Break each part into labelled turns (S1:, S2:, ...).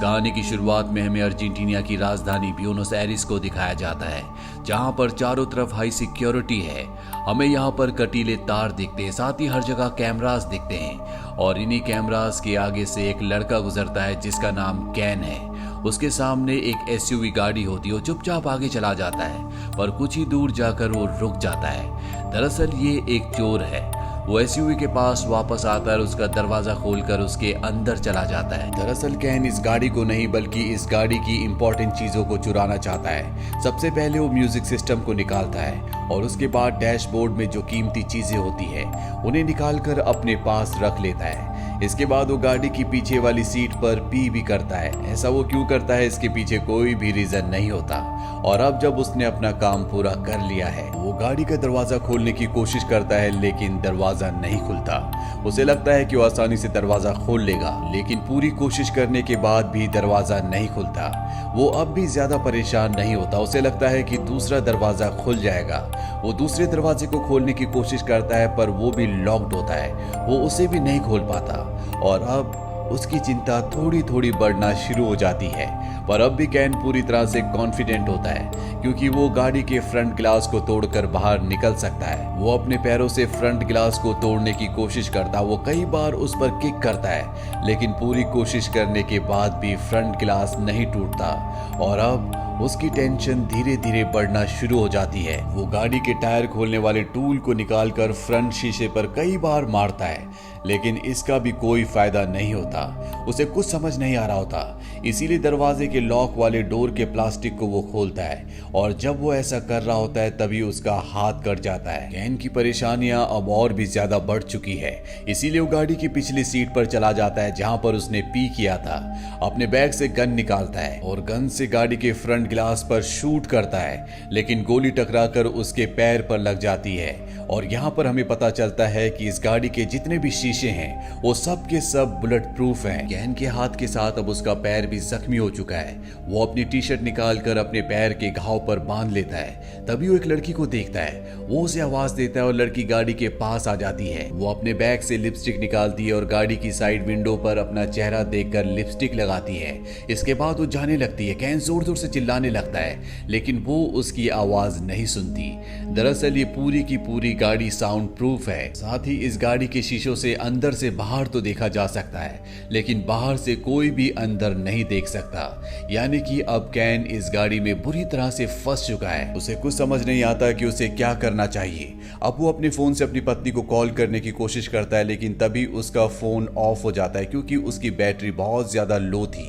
S1: कहानी की शुरुआत में हमें अर्जेंटीना की राजधानी ब्यूनोस एरिस को दिखाया जाता है, जहां पर चारों तरफ हाई सिक्योरिटी है। हमें यहां पर कटीले तार दिखते हैं, साथ ही हर जगह कैमरास दिखते हैं और इन्हीं कैमरास के आगे से एक लड़का गुजरता है जिसका नाम कैन है। उसके सामने एक एसयूवी गाड़ी होती है, वो चुपचाप आगे चला जाता है पर कुछ ही दूर जाकर वो रुक जाता है। दरअसल ये एक चोर है। वो एसयूवी के पास वापस आता है और उसका दरवाजा खोलकर उसके अंदर चला जाता है। दरअसल कैन इस गाड़ी को नहीं बल्कि इस गाड़ी की इंपॉर्टेंट चीजों को चुराना चाहता है। सबसे पहले वो म्यूजिक सिस्टम को निकालता है और उसके बाद डैशबोर्ड में जो कीमती चीजें होती है उन्हें निकालकर अपने पास रख लेता है। इसके बाद वो गाड़ी की पीछे वाली सीट पर पी भी करता है। ऐसा वो क्यों करता है, इसके पीछे कोई भी रीजन नहीं होता। और अब जब उसने अपना काम पूरा कर लिया है, वो गाड़ी का दरवाजा खोलने की कोशिश करता है लेकिन दरवाजा नहीं खुलता। उसे लगता है कि वो आसानी से दरवाजा खोल लेगा, लेकिन पूरी कोशिश करने के बाद भी दरवाजा नहीं खुलता। वो अब भी ज्यादा परेशान नहीं होता। उसे लगता है कि दूसरा दरवाजा खुल जाएगा। वो दूसरे दरवाजे को खोलने की कोशिश करता है पर वो भी लॉक्ड होता है। वो उसे भी नहीं खोल पाता और अब उसकी चिंता थोड़ी थोड़ी बढ़ना शुरू हो जाती है। पर अब भी कैन पूरी तरह से कॉन्फिडेंट होता है क्योंकि वो गाड़ी के फ्रंट ग्लास को तोड़कर बाहर निकल सकता है। वो अपने पैरों से फ्रंट ग्लास को तोड़ने की कोशिश करता है। वो कई बार उस पर किक करता है लेकिन पूरी कोशिश करने के बाद भी फ्रंट ग्लास नहीं टूटता और अब उसकी टेंशन धीरे धीरे बढ़ना शुरू हो जाती है। वो गाड़ी के टायर खोलने वाले टूल को निकालकर फ्रंट शीशे पर कई बार मारता है लेकिन इसका भी कोई फायदा नहीं होता। उसे कुछ समझ नहीं आ रहा होता, इसीलिए दरवाजे के लॉक वाले डोर के प्लास्टिक को वो खोलता है और जब वो ऐसा कर रहा होता है तभी उसका हाथ कट जाता है। कैन की परेशानियां अब और भी ज्यादा बढ़ चुकी है, इसीलिए वो गाड़ी की पिछली सीट पर चला जाता है जहां पर उसने पी किया था। अपने बैग से गन निकालता है और गन से गाड़ी के फ्रंट ग्लास पर शूट करता है लेकिन गोली टकराकर उसके पैर पर लग जाती है। और यहाँ पर हमें पता चलता है कि इस गाड़ी के जितने भी शीशे हैं वो सब के सब बुलेट प्रूफ हैं। कैन के हाथ के साथ अब उसका पैर भी जख्मी हो चुका है। वो अपनी टी शर्ट निकालकर अपने पैर के घाव पर बांध लेता है। तभी वो एक लड़की को देखता है। वो उसे आवाज देता है और लड़की गाड़ी के पास आ जाती है। वो अपने बैग से लिपस्टिक निकालती है और गाड़ी की साइड विंडो पर अपना चेहरा देखकर लिपस्टिक लगाती है। इसके बाद वो जाने लगती है। कैन जोर जोर से चिल्लाने लगता है लेकिन वो उसकी आवाज नहीं सुनती। दरअसल ये पूरी की पूरी गाड़ी साउंड प्रूफ है। साथ ही इस गाड़ी के शीशों से अंदर से बाहर तो देखा जा सकता है लेकिन बाहर से कोई भी अंदर नहीं देख सकता। यानी कि अब कैन इस गाड़ी में बुरी तरह से फंस चुका है। उसे कुछ समझ नहीं आता कि उसे क्या करना चाहिए। अब वो अपने फोन से अपनी पत्नी को कॉल करने की कोशिश करता है लेकिन तभी उसका फोन ऑफ हो जाता है क्योंकि उसकी बैटरी बहुत ज्यादा लो थी।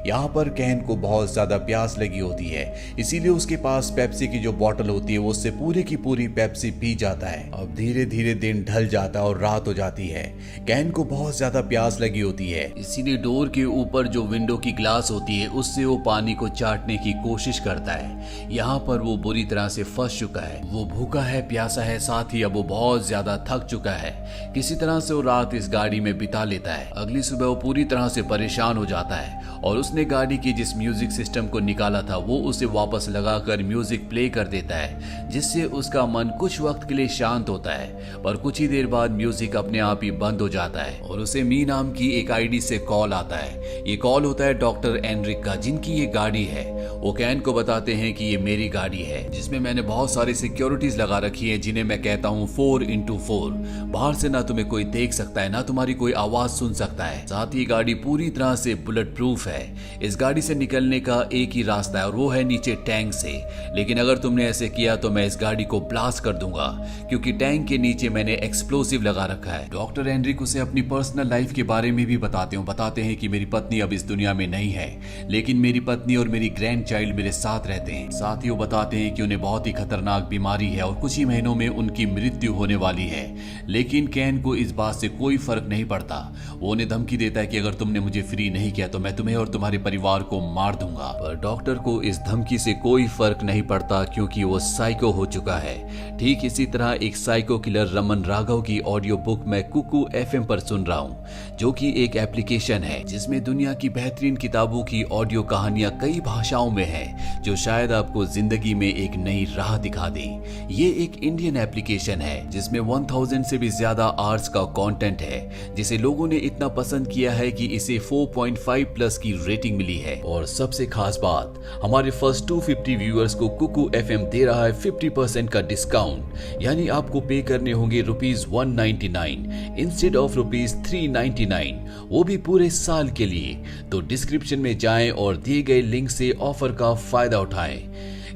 S1: यहाँ पर कैन को बहुत ज्यादा प्यास लगी होती है, इसीलिए उसके पास पेप्सी की जो बोतल होती है वो उससे पूरी की पूरी पेप्सी पी जाता है। अब धीरे धीरे दिन ढल जाता है और रात हो जाती है। कैन को बहुत ज्यादा प्यास लगी होती है, इसीलिए डोर के ऊपर जो विंडो की ग्लास होती है उससे वो पानी को चाटने की कोशिश करता है। यहाँ पर वो बुरी तरह से फंस चुका है। वो भूखा है, प्यासा है, साथ ही अब वो बहुत ज्यादा थक चुका है। किसी तरह से वो रात इस गाड़ी में बिता लेता है। अगली सुबह वो पूरी तरह से परेशान हो जाता है और उसने गाड़ी की जिस म्यूजिक सिस्टम को निकाला था वो उसे वापस लगाकर म्यूजिक प्ले कर देता है जिससे उसका मन कुछ वक्त के लिए शांत होता है। पर कुछ ही देर बाद म्यूजिक अपने आप ही बंद हो जाता है और उसे मी नाम की एक आईडी से कॉल आता है। ये कॉल होता है डॉक्टर एनरिक का, जिनकी ये गाड़ी है। वो कैन को बताते हैं कि ये मेरी गाड़ी है जिसमें मैंने बहुत सारी सिक्योरिटीज लगा रखी है जिन्हें मैं कहता हूँ 4x4। बाहर से ना तुम्हें कोई देख सकता है ना तुम्हारी कोई आवाज सुन सकता है। साथ ही गाड़ी पूरी तरह से बुलेट प्रूफ है। इस गाड़ी से निकलने का एक ही रास्ता है और वो है नीचे टैंक से। लेकिन अगर तुमने ऐसे किया तो मैं इस गाड़ी को ब्लास्ट कर दूंगा क्योंकि टैंक के नीचे मैंने एक्सप्लोसिव लगा रखा है। डॉक्टर एनरिक उसे अपनी पर्सनल लाइफ के बारे में भी बताते हैं कि मेरी पत्नी अब इस दुनिया में नहीं है लेकिन मेरी पत्नी और मेरी ग्रैंड चाइल्ड मेरे साथ रहते हैं। साथ ही वो बताते हैं कि उन्हें बहुत ही खतरनाक बीमारी है और कुछ ही महीनों में उनकी मृत्यु होने वाली है। लेकिन कैन को इस बात से कोई फर्क नहीं पड़ता। वो उन्हें धमकी देता है कि अगर तुमने मुझे फ्री नहीं किया तो मैं तुम्हें और तुम्हारे परिवार को मार दूंगा। पर डॉक्टर को इस धमकी से कोई फर्क नहीं पड़ता क्योंकि वो साइको हो चुका है। ठीक इसी तरह एक साइको किलर रमन राघव की ऑडियो बुक मैं कुकू एफएम पर सुन रहा हूँ, जो कि एक एप्लीकेशन है जिसमें दुनिया की बेहतरीन किताबों की ऑडियो कहानियां कई भाषाओं में है जो शायद आपको जिंदगी में एक नई राह दिखा दे। ये एक इंडियन एप्लीकेशन है जिसमें 1000 से भी ज्यादा आवर्स का कंटेंट है जिसे लोगों ने इतना पसंद किया है कि इसे 4.5 प्लस की की रेटिंग मिली है। और सबसे खास बात, हमारे फर्स्ट 250 व्यूअर्स को कुकू एफएम दे रहा है 50% का डिस्काउंट, यानी आपको पे करने होंगे ₹199 इंस्टेड ऑफ ₹399, वो भी पूरे साल के लिए। तो डिस्क्रिप्शन में जाएं और दिए गए लिंक से ऑफर का फायदा उठाएं।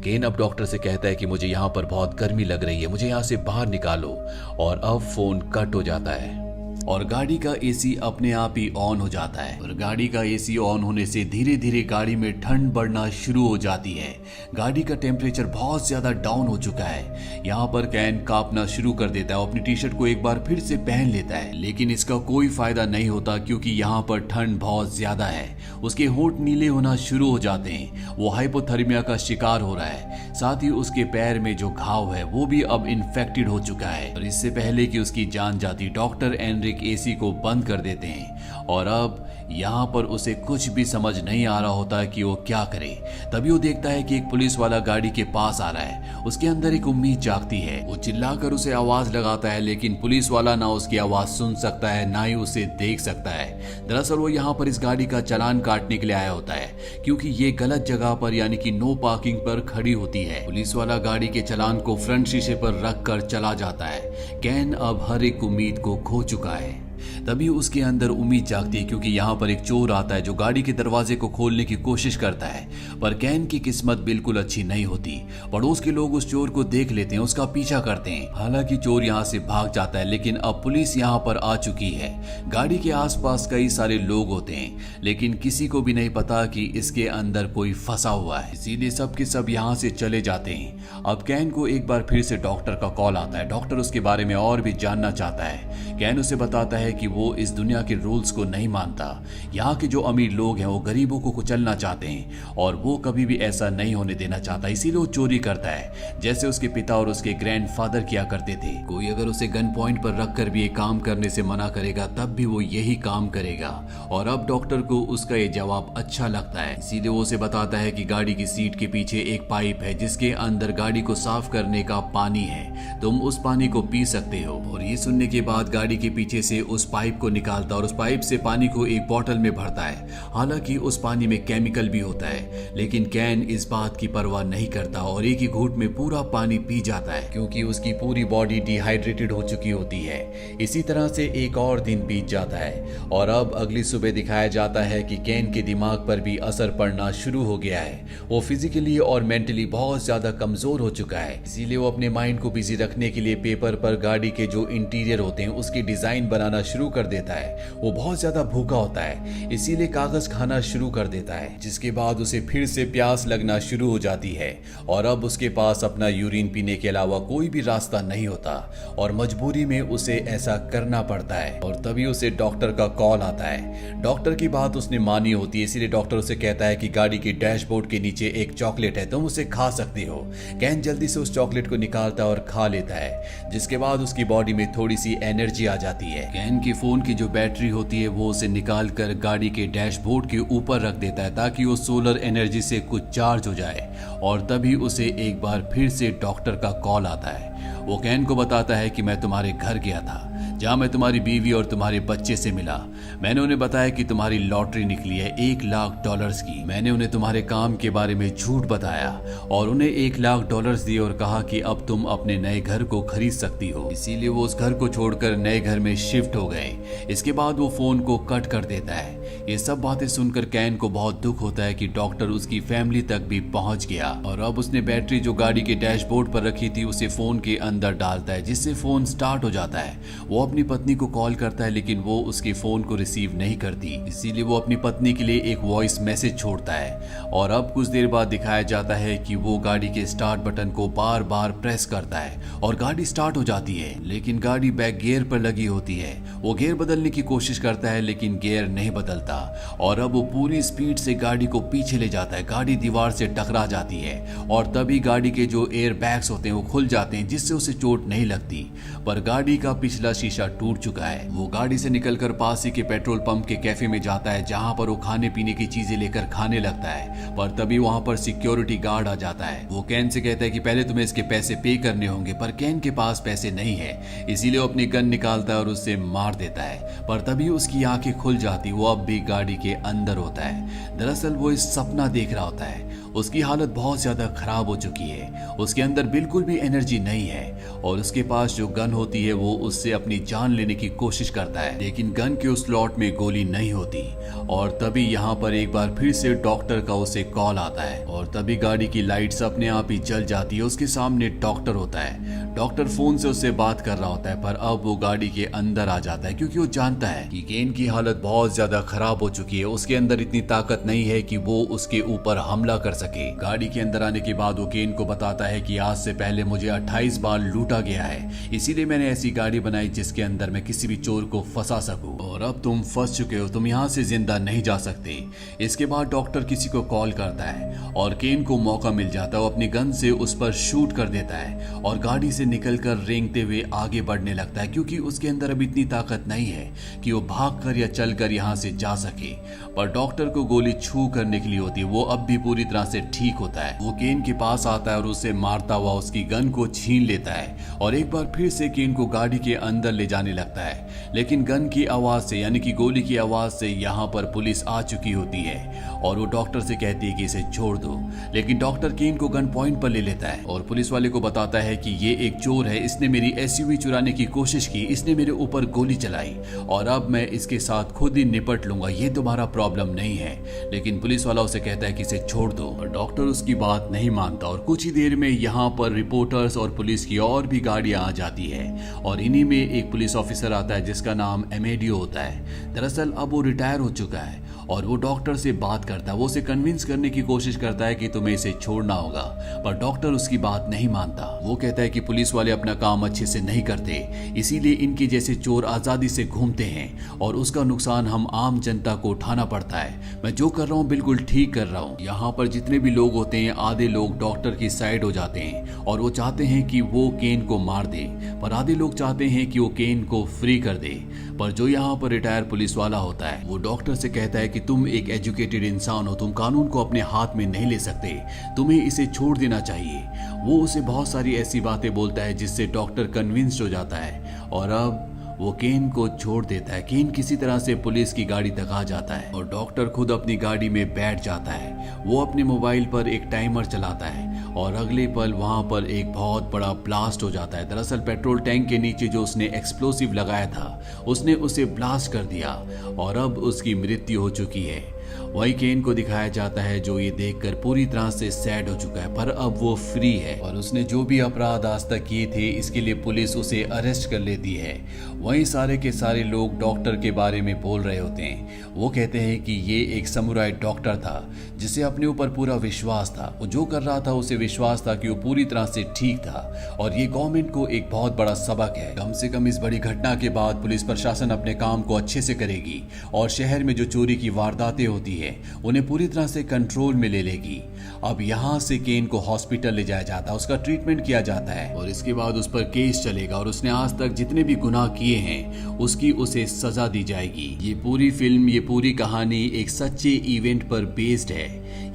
S1: केन अब डॉक्टर से कहता है कि मुझे यहाँ पर बहुत गर्मी लग रही है, मुझे यहाँ से बाहर निकालो। और अब फोन कट हो जाता है और गाड़ी का एसी अपने आप ही ऑन हो जाता है। और गाड़ी का एसी ऑन होने से धीरे धीरे गाड़ी में ठंड बढ़ना शुरू हो जाती है। गाड़ी का टेम्परेचर बहुत ज्यादा डाउन हो चुका है। यहाँ पर कैन कांपना शुरू कर देता है, अपनी टी शर्ट को एक बार फिर से पहन लेता है, लेकिन इसका कोई फायदा नहीं होता क्योंकि यहाँ पर ठंड बहुत ज्यादा है। उसके होंठ नीले होना शुरू हो जाते हैं, वो हाइपोथर्मिया का शिकार हो रहा है। साथ ही उसके पैर में जो घाव है वो भी अब इन्फेक्टेड हो चुका है। और इससे पहले कि उसकी जान जाती, डॉक्टर एनरिक एसी को बंद कर देते हैं। और अब यहाँ पर उसे कुछ भी समझ नहीं आ रहा होता कि वो क्या करे। तभी वो देखता है कि एक पुलिस वाला गाड़ी के पास आ रहा है। उसके अंदर एक उम्मीद जागती है। वो चिल्लाकर उसे आवाज लगाता है, लेकिन पुलिस वाला ना उसकी आवाज सुन सकता है ना ही उसे देख सकता है। दरअसल वो यहाँ पर इस गाड़ी का चालान काटने के लिए आया होता है, क्योंकि ये गलत जगह पर यानी कि नो पार्किंग पर खड़ी होती है। पुलिस वाला गाड़ी के चालान को फ्रंट शीशे पर रख कर चला जाता है। कैन अब हर एक उम्मीद को खो चुका है। तभी उसके अंदर उम्मीद जागती है, क्योंकि यहाँ पर एक चोर आता है जो गाड़ी के दरवाजे को खोलने की कोशिश करता है। पर कैन की किस्मत बिल्कुल अच्छी नहीं होती। पड़ोस के लोग उस चोर को देख लेते हैं, उसका पीछा करते हैं। हालांकि चोर यहाँ से भाग जाता है, लेकिन अब पुलिस यहाँ पर आ चुकी है। गाड़ी के आसपास कई सारे लोग होते हैं, लेकिन किसी को भी नहीं पता कि इसके अंदर कोई फंसा हुआ है, इसीलिए सब के सब यहाँ से चले जाते हैं। अब कैन को एक बार फिर से डॉक्टर का कॉल आता है। डॉक्टर उसके बारे में और भी जानना चाहता है। कैन उसे बताता है कि वो इस दुनिया के रूल्स को नहीं मानता। यहाँ के जो अमीर लोग हैं वो गरीबों को कुचलना चाहते हैं और वो कभी भी ऐसा नहीं होने देना चाहता, इसीलिए वो चोरी करता है, जैसे उसके पिता और उसके ग्रैंडफादर किया करते थे। कोई अगर उसे गन पॉइंट पर रखकर भी ये काम करने से मना करेगा तब भी वो यही काम करेगा। और अब डॉक्टर को उसका ये जवाब अच्छा लगता है, इसीलिए वो उसे बताता है कि गाड़ी की सीट के पीछे एक पाइप है जिसके अंदर गाड़ी को साफ करने का पानी है, तुम उस पानी को पी सकते हो। और ये सुनने के बाद गाड़ी के पीछे से उस पाइप को निकालता और उस पाइप से पानी को एक बोतल में भरता है। हालांकि उस पानी में केमिकल भी होता है, लेकिन कैन इस बात की परवाह नहीं करता और एक ही घूंट में पूरा पानी पी जाता है, क्योंकि उसकी पूरी बॉडी डिहाइड्रेटेड हो चुकी होती है। इसी तरह से एक और दिन बीत जाता है और अब अगली सुबह दिखाया जाता है कि कैन के दिमाग पर भी असर पड़ना शुरू हो गया है। वो फिजिकली और मेंटली बहुत ज्यादा कमजोर हो चुका है, इसीलिए वो अपने माइंड को बिजी रखने के लिए पेपर पर गाड़ी के जो इंटीरियर होते हैं उसकी डिजाइन बनाना शुरू कर देता है। वो बहुत ज्यादा भूखा होता है, इसीलिए कागज खाना शुरू कर देता है, जिसके बाद उसे फिर से प्यास लगना शुरू हो जाती है। और अब उसके पास अपना यूरिन पीने के अलावा कोई भी रास्ता नहीं होता और मजबूरी में उसे ऐसा करना पड़ता है। और तभी उसे डॉक्टर का कॉल आता है। डॉक्टर की बात उसने मानी होती है, इसीलिए डॉक्टर उसे कहता है कि गाड़ी के डैशबोर्ड के नीचे एक चॉकलेट है, तुम उसे खा सकते हो। कैन जल्दी से उस चॉकलेट को निकालता है और खा लेता है, जिसके बाद उसकी बॉडी में थोड़ी सी एनर्जी आ जाती है। कैन की फोन की जो बैटरी होती है वो उसे निकाल कर गाड़ी के डैशबोर्ड के ऊपर रख देता है ताकि वो सोलर एनर्जी से कुछ चार्ज हो जाए। और तभी उसे एक बार फिर से डॉक्टर का कॉल आता है। वो कैन को बताता है कि मैं तुम्हारे घर गया था, जहां मैं तुम्हारी बीवी और तुम्हारे बच्चे से मिला। मैंने उन्हें बताया कि तुम्हारी लॉटरी निकली है $1,00,000 की। मैंने उन्हें तुम्हारे काम के बारे में झूठ बताया और उन्हें $1,00,000 दिए और कहा कि अब तुम अपने नए घर को खरीद सकती हो। इसीलिए वो उस घर को छोड़कर नए घर में शिफ्ट हो गए। इसके बाद वो फोन को कट कर देता है। ये सब बातें सुनकर कैन को बहुत दुख होता है कि डॉक्टर उसकी फैमिली तक भी पहुंच गया। और अब उसने बैटरी जो गाड़ी के डैशबोर्ड पर रखी थी उसे फोन के अंदर डालता है, जिससे फोन स्टार्ट हो जाता है। वो अपनी पत्नी को कॉल करता है, लेकिन वो उसके फोन को रिसीव नहीं करती, इसीलिए वो अपनी पत्नी के लिए एक वॉइस मैसेज छोड़ता है। और अब कुछ देर बाद दिखाया जाता है कि वो गाड़ी के स्टार्ट बटन को बार बार प्रेस करता है और गाड़ी स्टार्ट हो जाती है, लेकिन गाड़ी बैक गियर पर लगी होती है। वो गियर बदलने की कोशिश करता है, लेकिन गियर नहीं बदलता। और अब वो पूरी स्पीड से गाड़ी को पीछे ले जाता है। गाड़ी दीवार से टकरा जाती है और तभी गाड़ी के जो एयर बैग्स होते हैं वो खुल जाते हैं, जिससे उसे चोट नहीं लगती, पर गाड़ी का पिछला शीशा टूट चुका है। वो गाड़ी से निकलकर पास ही के पेट्रोल पंप के कैफे में जाता है, जहां पर वो खाने पीने की चीजें लेकर खाने लगता है। पर तभी वहां पर सिक्योरिटी गार्ड आ जाता है। वो कैन से कहता है कि पहले तुम्हें इसके पैसे पे करने होंगे, पर कैन के पास पैसे नहीं है, इसीलिए वो अपनी गन निकालता है और उससे मार देता है। पर तभी उसकी आंखें खुल जाती, वो अब भी एक गाड़ी के अंदर होता है। दरअसल वो इस सपना देख रहा होता है। उसकी हालत बहुत ज्यादा खराब हो चुकी है, उसके अंदर बिल्कुल भी एनर्जी नहीं है और उसके पास जो गन होती है वो उससे अपनी जान लेने की कोशिश करता है, लेकिन गन के उस स्लॉट में गोली नहीं होती। और तभी यहाँ पर एक बार फिर से डॉक्टर का उसे कॉल आता है और तभी गाड़ी की लाइट्स अपने आप ही जल जाती है। उसके सामने डॉक्टर होता है। डॉक्टर फोन से उससे बात कर रहा होता है, पर अब वो गाड़ी के अंदर आ जाता है क्योंकि वो जानता है कि केन की हालत बहुत ज्यादा खराब हो चुकी है। उसके अंदर इतनी ताकत नहीं है कि वो उसके ऊपर हमला कर सके। गाड़ी के अंदर आने के बाद वो केन को बताता है कि आज से पहले मुझे 28 बार लूटा गया है, इसीलिए मैंने ऐसी गाड़ी बनाई जिसके अंदर मैं किसी भी चोर को फंसा सकूं। और अब तुम फंस चुके हो, तुम यहाँ से जिंदा नहीं जा सकते। इसके बाद डॉक्टर किसी को कॉल करता है और केन को मौका मिल जाता है। वो अपनी गन से उस पर शूट कर देता है और गाड़ी से निकलकर रेंगते हुए आगे बढ़ने लगता है क्योंकि उसके अंदर अब इतनी ताकत नहीं है कि वो भागकर या चलकर यहाँ से जा सके। पर डॉक्टर को गोली छू करने के लिए होती है, वो अब भी पूरी तरह से ठीक होता है। वो केन के पास आता है और उसे मारता हुआ उसकी गन को छीन लेता है और एक बार फिर से केन को गाड़ी के अंदर ले जाने लगता है। लेकिन गन की आवाज से यानी कि गोली की आवाज से यहाँ पर पुलिस आ चुकी होती है और वो डॉक्टर से कहती है कि इसे छोड़ दो। लेकिन डॉक्टर केन को गन पॉइंट पर ले लेता है और पुलिस वाले को बताता है कि ये एक चोर है, इसने मेरी एसयूवी चुराने की कोशिश की, इसने मेरे ऊपर गोली चलाई और अब मैं इसके साथ खुद ही निपट लूंगा, ये तुम्हारा प्रॉब्लम नहीं है। लेकिन पुलिस वाला उसे कहता है कि इसे छोड़ दो और डॉक्टर उसकी बात नहीं मानता और कुछ ही देर में यहाँ पर रिपोर्टर्स और पुलिस की और भी गाड़ियां आ जाती है और इन्हीं में एक पुलिस ऑफिसर आता है जिसका नाम एमेडियो होता है। दरअसल अब वो रिटायर हो चुका है और वो डॉक्टर से बात करता है। वो उसे कन्विंस करने की कोशिश करता है कि तुम्हें इसे छोड़ना होगा, पर डॉक्टर उसकी बात नहीं मानता। वो कहता है कि पुलिस वाले अपना काम अच्छे से नहीं करते, इसीलिए इनके जैसे चोर आजादी से घूमते हैं और उसका नुकसान हम आम जनता को उठाना पड़ता है। मैं जो कर रहा हूँ बिल्कुल ठीक कर रहा हूँ। यहाँ पर जितने भी लोग होते हैं आधे लोग डॉक्टर की साइड हो जाते हैं और वो चाहते हैं कि वो केन को मार दे, पर आधे लोग चाहते हैं कि वो केन को फ्री कर दे। पर जो यहाँ पर रिटायर पुलिस वाला होता है वो डॉक्टर से कहता है कि तुम एक एजुकेटेड इंसान हो, तुम कानून को अपने हाथ में नहीं ले सकते, तुम्हें इसे छोड़ देना चाहिए। वो उसे बहुत सारी ऐसी बातें बोलता है जिससे डॉक्टर कन्विंस्ड हो जाता है और अब वो केन को छोड़ देता है। केन किसी तरह से पुलिस की गाड़ी तक आ जाता है और डॉक्टर खुद अपनी गाड़ी में बैठ जाता है। वो अपने मोबाइल पर एक टाइमर चलाता है और अगले पल वहां पर एक बहुत बड़ा ब्लास्ट हो जाता है। दरअसल पेट्रोल टैंक के नीचे जो उसने एक्सप्लोसिव लगाया था उसने उसे ब्लास्ट कर दिया और अब उसकी मृत्यु हो चुकी है। वही केन को दिखाया जाता है जो ये देखकर पूरी तरह से सैड हो चुका है, पर अब वो फ्री है और उसने जो भी अपराध आज तक किए थे इसके लिए पुलिस उसे अरेस्ट कर लेती है। वहीं सारे के सारे लोग डॉक्टर के बारे में बोल रहे होते हैं। वो कहते हैं कि ये एक समुराई डॉक्टर था जिसे अपने ऊपर पूरा विश्वास था। वो जो कर रहा था उसे विश्वास था कि वो पूरी तरह से ठीक था और ये गवर्नमेंट को एक बहुत बड़ा सबक है। कम से कम इस बड़ी घटना के बाद पुलिस प्रशासन अपने काम को अच्छे से करेगी और शहर में जो चोरी की वारदातें होती है उन्हें पूरी तरह से कंट्रोल में ले लेगी। अब यहाँ से केन को हॉस्पिटल ले जाया जाता है, उसका ट्रीटमेंट किया जाता है और इसके बाद उस पर केस चलेगा और उसने आज तक जितने भी गुनाह किए हैं उसकी उसे सजा दी जाएगी। ये पूरी फिल्म, ये पूरी कहानी एक सच्चे इवेंट पर बेस्ड है।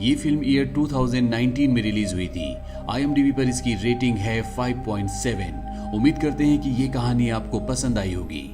S1: ये फिल्म ईयर 2019 में रिलीज हुई थी। IMDb पर इसकी रेटिंग है 5.7। उम्मीद करते हैं कि ये कहानी आपको पसंद आई होगी।